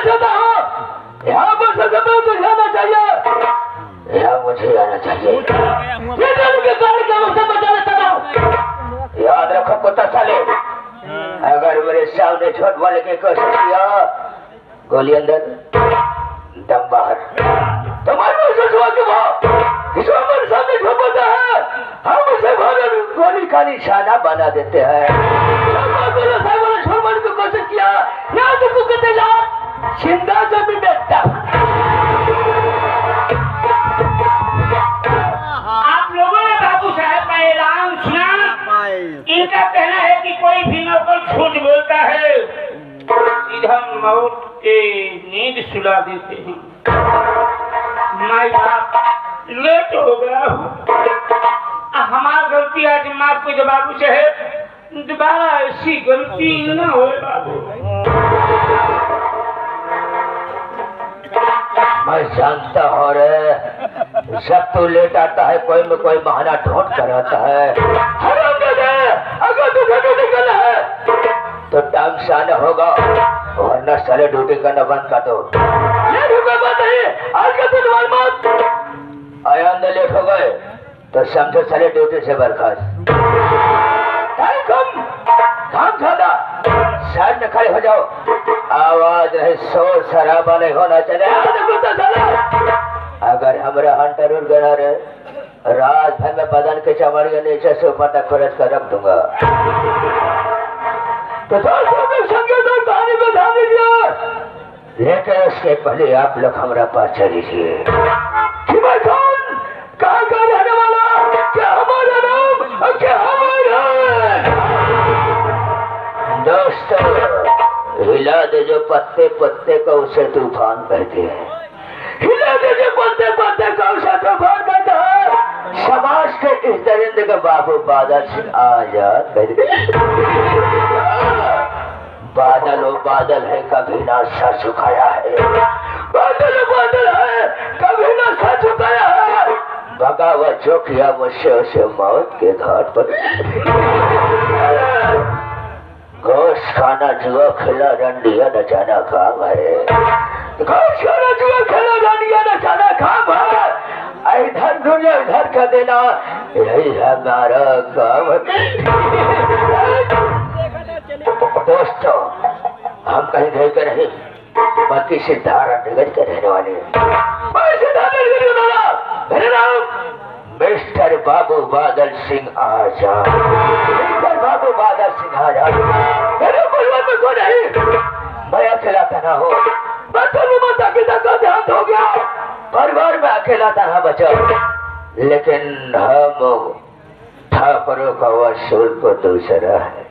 चाहता हूँ। यहाँ पर सबसे पहले तुझे आना चाहिए, यहाँ मुझे आना चाहिए। ये दिल के कार्य का मकसद बता देता हूँ। याद रखो कुत्ता साले, अगर मेरे सामने झूठ बोलने की कोशिश किया, गोली अंदर दम बाहर। तुम्हारे महसूस हुआ कि वो जो हमारे सामने झूठ बोलता है, हम उसे गोली का निशाना बना देते हैं। झूठ बोलने की कोशिश किया, यहाँ से कुकते जा जिंदा जमीन बेचता। आप लोगों ने बाबू साहब का ऐलान सुना? इनका कहना है कि कोई भी नौकर झूठ बोलता है सीधा मौत के नींद सुला देते हैं। माई बाप लेट हो गया हूँ, हमारी गलती आज माफ को जो बाबू से है, दोबारा ऐसी गलती न हो बाबू। मैं जानता हूँ रे, जब तू लेट आता है कोई में कोई बहाना ढूंढ कर आता है। अगर तुझे ड्यूटी करना है तो टाइम से आना होगा, वरना साले ड्यूटी करना बंद कर दो। बात है आज का दिन मत आया, अंदर लेट हो गए तो समझो साले ड्यूटी से बर्खास्त। काम ज्यादा साइड में खड़े हो जाओ, आवाज नहीं, शोर शराबा नहीं होना चाहिए। अगर हमारा हंटर उड़ गया रे, रात भर में बदन के चमड़िया नीचे से ऊपर तक खुरच कर रख दूंगा। तो दोस्तों में संगीत और कहानी को ध्यान दीजिए, लेकिन उसके पहले आप लोग हमारा पास चलीजिए। कहाँ का रहने वाला, क्या हमारा नाम और क्या हमारा? दोस्तों हिला दे जो पत्ते पत्ते को उसे तूफान कहते हैं। हिला दे जो पत्ते पत्ते को उसे तूफान कहते हैं। समाज के इस दरिंदे का बाबू बादल सिंह आजाद कहते हैं। बादल वो बादल है, कभी ना सर झुकाया है। बादल वो बादल है, कभी ना सर झुकाया है। बगावत जो किया मुझसे उसे मौत के घाट पर। गोश्त खाना जुआ खेला रंडिया नचाना काम है। गोश्त खाना जुआ खेला रंडिया नचाना काम है। इधर दुनिया इधर का देना, यही हमारा काम है। दोस्तों हम कहीं गए के नहीं, बाकी से धारा निगल के रहने वाले हैं। मेरा नाम मिस्टर बाबू बादल सिंह आजाद। मिस्टर बाबू बादल सिंह आजाद। मेरे परिवार में कोई नहीं, मैं अकेला तना हूँ। माता पिता का देहांत हो गया, परिवार में अकेला तना बचा, लेकिन हम ठाकुरों का वसूल को दूसरा है।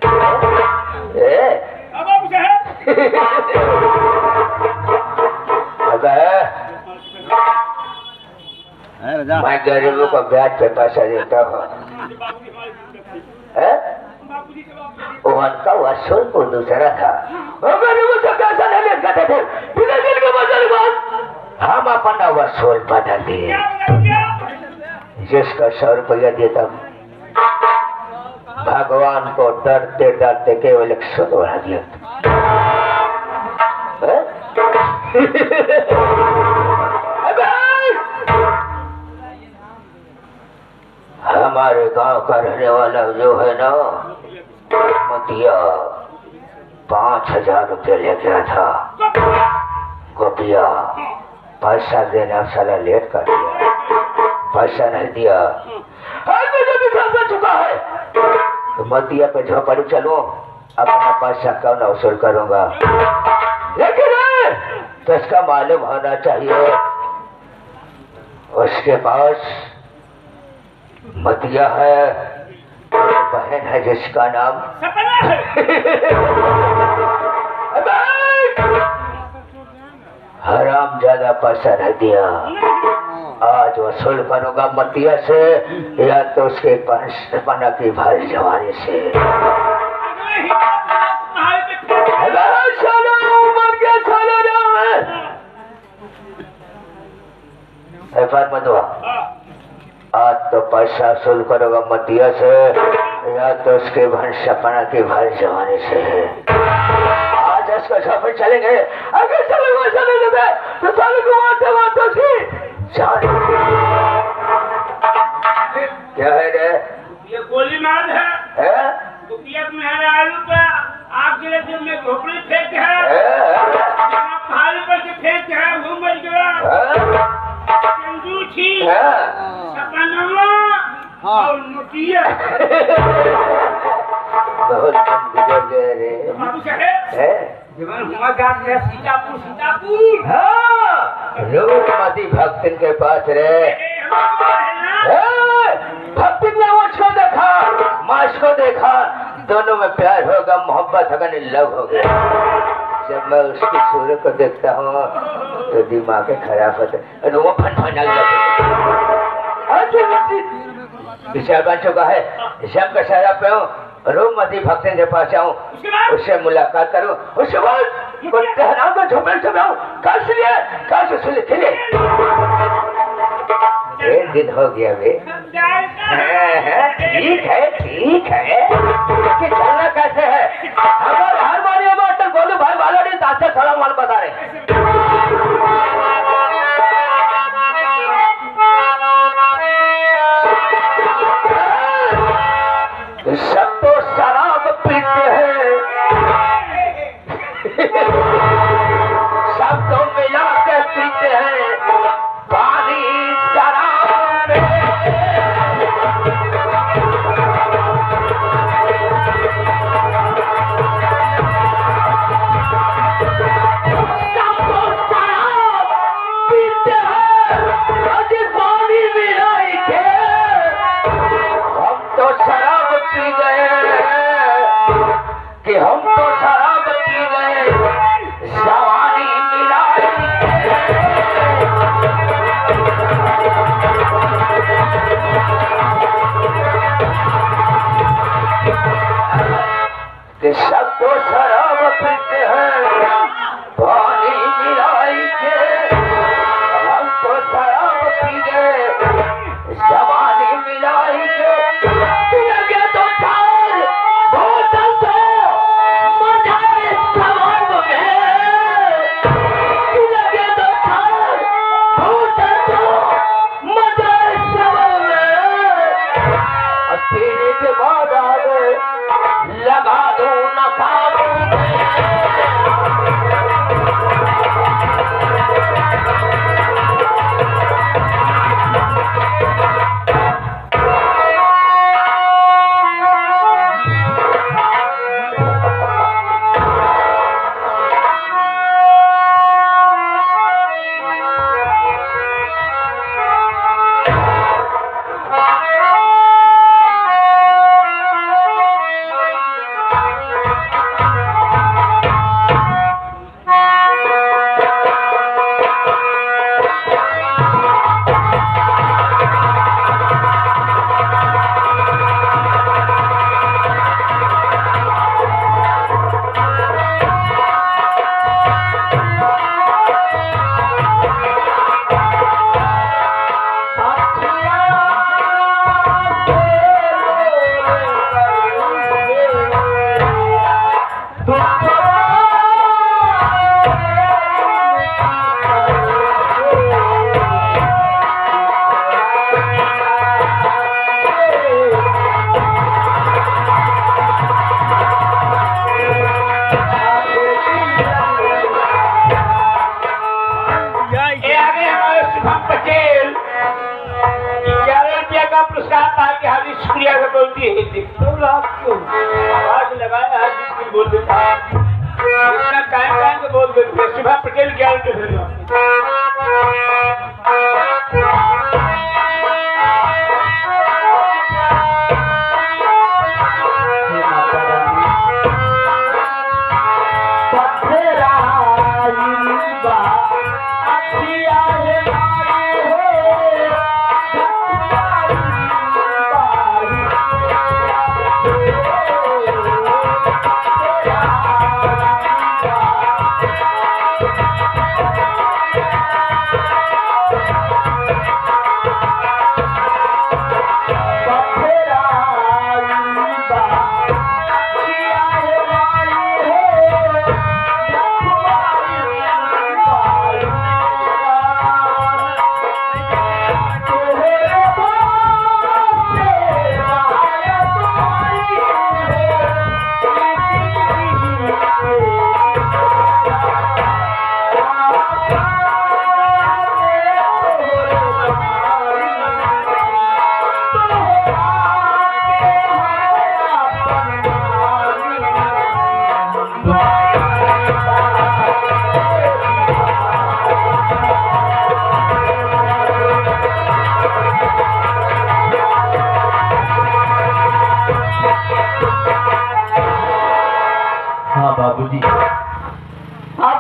मैं गरीबों को ब्याज पे पैसा देता हूँ, उनका वसूल को दूसरा था। गरीबों से पैसा नहीं ले सकते थे, बिना दिन के बदल बाद हम अपना वसूल बदल दिए। जिसका 100 रुपया देता भगवान को डरते डरते केवल 100 बढ़ा दिया। हमारे गांव का रहने वाला जो है ना मतिया, 5000 रुपये ले गया था। गोपिया पैसा देना साला लेट कर दिया, पैसा नहीं दिया। चुका है तो मतिया पे झोपड़ी चलो, अपना पैसा कौन वसूल करूंगा। लेकिन तो इसका मालूम होना चाहिए उसके पास मतिया है, बहन है जिसका नाम हराम ज्यादा पैसा नहीं दिया। आज वसूल करूंगा मतिया से, या तो उसके पना की भारी जवानी से। आज तो पैसा वसूल करोगा मतिया से, या तो उसके सपना की भारी जवानी से। आज उसको सफर चलेंगे, अगर चलेंगे दे तो साले को आटे सी जान। क्या है रे? ये गोली मार है हैं? दुनिया में है आलू का आग के लिए में घोपड़ी फेंक है पहाड़ पर से फेंक है वो मर गया चंदू थी सपनावा और नोटिया बहुत कम गुजर गए रे। बाबू साहब जीवन हुआ जात है सीतापुर हाँ रूपमती भक्तिन के पास रे। भक्तिन ने मुझको देखा माश को देखा दोनों में प्यार होगा मोहब्बत होगा लव हो गया। जब मैं उसकी सूरत को देखता हूँ तो दिमाग खराब होता है वो फन विचार बन चुका है। जब का सारा पे हूँ रूपमती भक्तिन के पास जाऊँ उससे मुलाकात करूँ उसके बाद तो झोपड़ से जाऊँ कल से लिए कल से सुन खिले 1 दिन हो गया वे। ठीक है कि चलना कैसे है हमारे हारमोनियम अटल बोलू भाई वाला ने ताजा सलाम वाल बता रहे। सब तो शराब पीते हैं सब तो मिला के पीते हैं पानी शराब सब तो शराब पीते हैं अजी पानी मिलाई के हम तो शराब पी गए कि हम तो शराब पी गए जवानी मिलाई कि सब तो शराब पीते हैं पानी मिलाई के हम तो शराब पी गए जवानी मिलाई के लगे तो चार बोतल तो मजा सवाब में लगे तो चार बोतल तो मजा सवाब में पीने के बाद आगे लगा दो नकाब शुक्रिया का बोलती है आवाज लगाया आज बोल देता कायम बोल देते सुभा पटेल क्या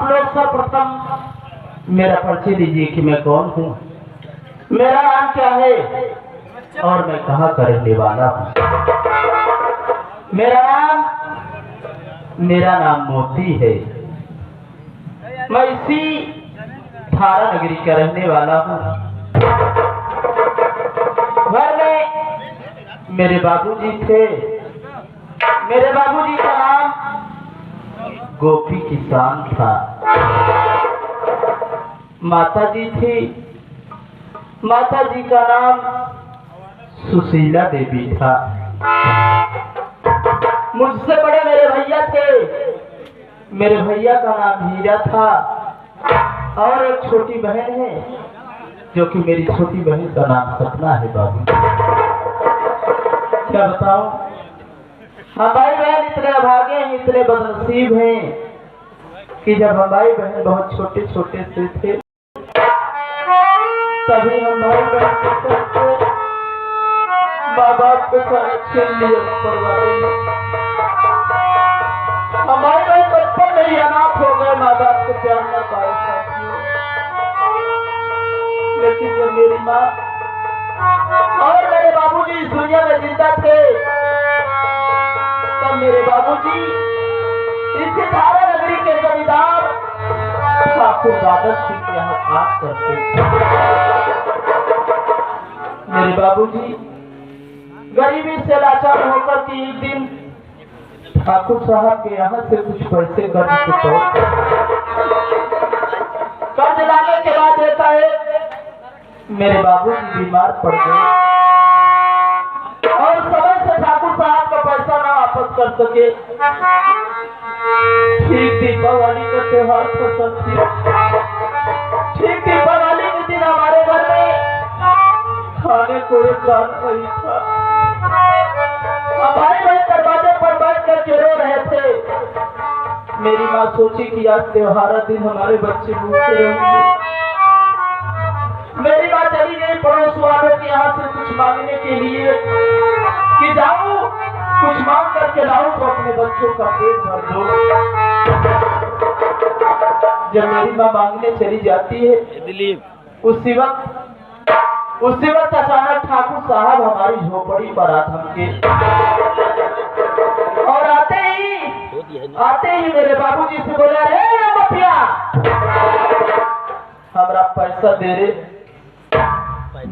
आप लोग सर्वप्रथम मेरा परिचय दीजिए कि मैं कौन हूँ, मेरा नाम क्या है और मैं कहाँ का रहने वाला हूँ। मेरा नाम मोती है। मैं इसी थारा नगरी का रहने वाला हूँ। घर में मेरे बाबूजी थे। मेरे बाबूजी का नाम गोपी किसान था। माता जी थी। माता जी का नाम सुशीला देवी था। मुझसे बड़े मेरे भैया थे। मेरे भैया का नाम हीरा था और एक छोटी बहन है जो कि मेरी छोटी बहन का नाम सपना है। बाबू क्या बताऊं, हम भाई बहन इतने अभागे हैं, इतने बदनसीब हैं कि जब हम भाई बहन बहुत छोटे छोटे से थे तभी हम भाई बहन के माँ बाप के साथ छीन लिए ऊपर वाले ने। हमारे भाई बचपन में ही अनाथ हो गए, माँ बाप को प्यार न पाए साथियों। लेकिन जब मेरी माँ और मेरे बाबूजी इस दुनिया में जिंदा थे तब मेरे बाबूजी इसी थारा नगरी के जमींदार ठाकुर बादल सिंह के यहाँ काम करते थे। मेरे बाबूजी गरीबी से लाचार होकर के एक दिन ठाकुर साहब के यहाँ से कुछ पैसे कर्ज लाने के बाद देता है मेरे बाबूजी बीमार पड़ गए और समय से ठाकुर साहब का पैसा ना वापस कर सके। ठीक दीपावली का त्योहार था। ठीक दीपावली के दिन हमारे घर में खाने को एक दान नहीं था। हमारे भाई दरवाजे पर बैठ कर के रो रहे थे। मेरी माँ सोची कि आज त्योहारा दिन हमारे बच्चे भूखे रहेंगे। मेरी माँ चली गई पड़ोस वालों के यहाँ से कुछ मांगने के लिए कि जाऊं कुछ मांग करके लाऊं तो अपने बच्चों का पेट भर दो। जब मेरी माँ मांगने चली जाती है उसी वक्त अचानक ठाकुर साहब हमारी झोपड़ी पर आ थमके और आते ही मेरे बाबूजी से बोला, रे मफिया हमारा पैसा दे रे।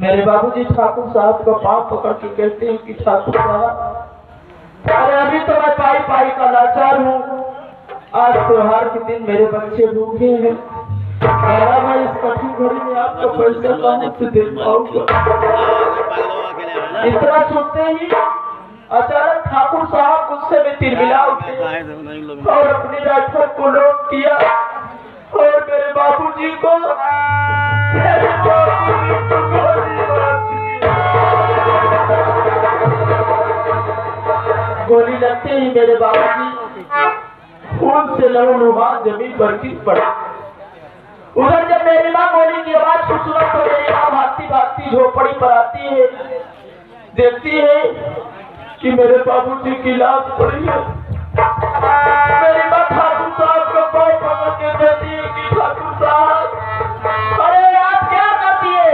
मेरे बाबूजी ठाकुर साहब का पांव पकड़ के कहते हैं कि ठाकुर साहब, अरे अभी तो मैं पाई का लाचार हूँ। आज त्योहार के दिन मेरे बच्चे भूखे हैं। मैं इस कठिन घड़ी में आपका पैसा कहाँ से दे पाऊंगा। इतना सुनते ही अचानक ठाकुर साहब गुस्से में तिलमिला उठे और अपनी राइफल को लोड किया और मेरे बाबूजी को गोली लगते ही मेरे बाबूजी खून से लहूलुहान जमीन पर गिर पड़े। उधर जब मेरी माँ गोली की आवाज को सुना तो मेरी माँ भागती भागती झोपड़ी पर आती है। देखती है कि मेरे बाबूजी की लाश पड़ी है। मेरी माँ ठाकुर साहब को पाँव पकड़ के कहती है कि ठाकुर साहब, अरे आप क्या करती है?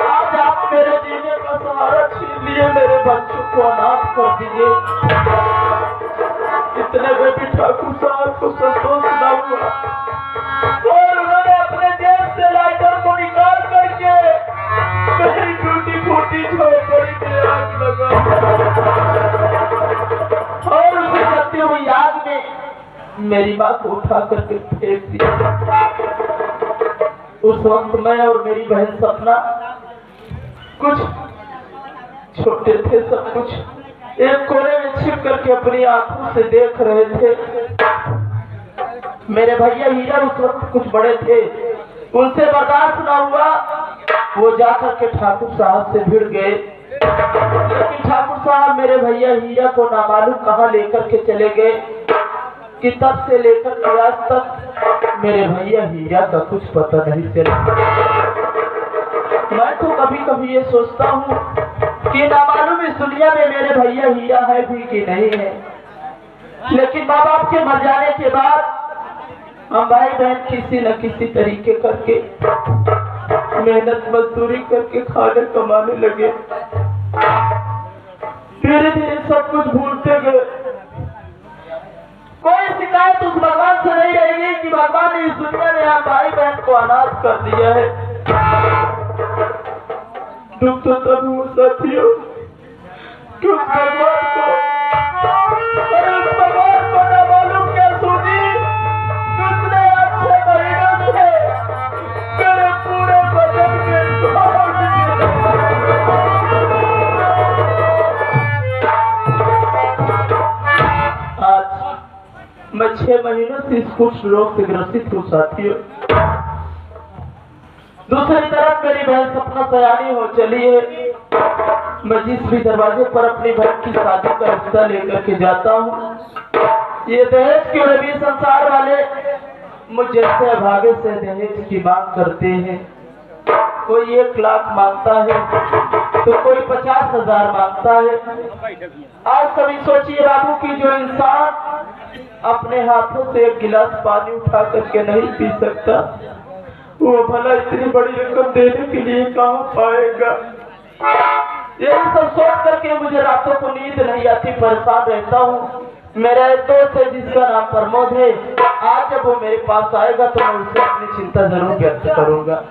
आज आप मेरे जीने का सहारा छीन लिए, मेरे बच्चों को अनाथ कर दिए। इतने में भी ठाकुर साहब को संतोष न हुआ और उन्होंने अपने जेब से लाइटर को निकाल करके मेरी टूटी फूटी झोपड़ी में आग लगा और उसे जलती हुई आग में मेरी माँ को उठा करके फेंक दिया। उस वक्त मैं और मेरी बहन सपना कुछ छोटे थे, सब कुछ एक कोने में छिप करके अपनी आंखों से देख रहे थे। मेरे भैया हीरा उस वक्त कुछ बड़े थे, उनसे बर्दाश्त न हुआ, वो जाकर के ठाकुर साहब से भिड़ गए। लेकिन ठाकुर साहब मेरे भैया हीरा को नामालूम कहाँ लेकर के चले गए कि तब से लेकर के आज तक मेरे भैया हीरा का कुछ पता नहीं चला। मैं तो कभी कभी ये सोचता हूँ कि नामालूम इस दुनिया में मेरे भैया हीरा है भी कि नहीं है। लेकिन माँ बाप के मर जाने के बाद हम भाई बहन किसी न किसी तरीके करके मेहनत मजदूरी करके खाने कमाने लगे। धीरे धीरे सब कुछ भूलते गए। कोई शिकायत उस भगवान से नहीं रहेगी कि भगवान ने इस दुनिया में हम भाई बहन को अनाथ कर दिया है। दुख तो तब हुआ साथियों कि उस भगवान को न मालूम क्या सूझी दूसरे अच्छे महीनों से मेरे पूरे बदन में आज मैं 6 महीनों से इस कुछ रोग से ग्रसित हूँ साथियों। दूसरी तरफ मेरी बहन सपना सयानी हो चली है। मैं जिस भी दरवाजे पर अपनी बहन की शादी का रिश्ता लेकर के जाता हूँ, ये दहेज के भी संसार वाले मुझ जैसे भागे से दहेज की मांग करते हैं। कोई 1 लाख मांगता है तो कोई 50,000 मांगता है। आज सभी सोचिए बाबू की जो इंसान अपने हाथों से 1 गिलास पानी उठा करके नहीं पी सकता, वो भला इतनी बड़ी रकम देने के लिए कहाँ पाएगा। यही सब सोच करके मुझे रातों को नींद नहीं आती, परेशान रहता हूँ। मेरा एक दोस्त है जिसका नाम प्रमोद है। आज जब वो मेरे पास आएगा तो मैं उससे अपनी चिंता जरूर व्यक्त करूंगा।